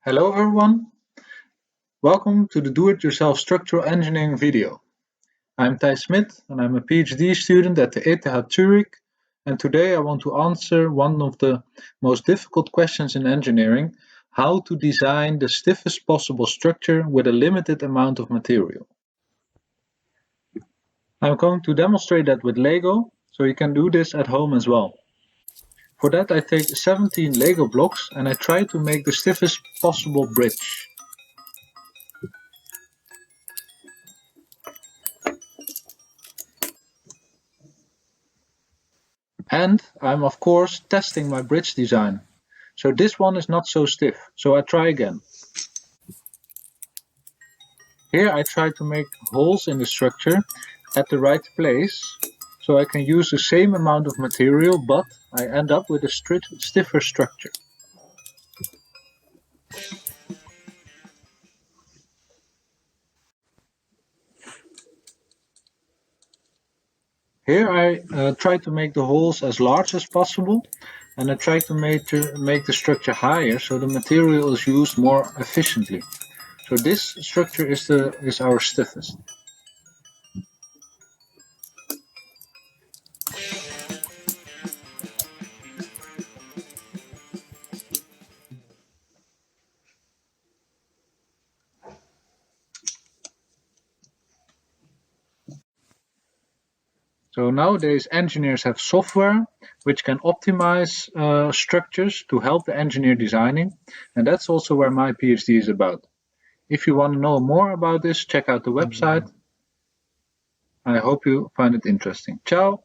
Hello everyone, welcome to the Do-It-Yourself Structural Engineering video. I'm Thijs Smit and I'm a PhD student at the ETH Zurich, and today I want to answer one of the most difficult questions in engineering: how to design the stiffest possible structure with a limited amount of material. I'm going to demonstrate that with Lego, so you can do this at home as well. For that I take 17 Lego blocks and I try to make the stiffest possible bridge. And I'm of course testing my bridge design. So this one is not so stiff, so I try again. Here I try to make holes in the structure at the right place, so I can use the same amount of material, but I end up with a stiffer structure. Here I try to make the holes as large as possible, and I try to make the structure higher so the material is used more efficiently. So this structure is our stiffest. So nowadays engineers have software which can optimize structures to help the engineer designing, and that's also where my PhD is about. If you want to know more about this, check out the website. I hope you find it interesting. Ciao!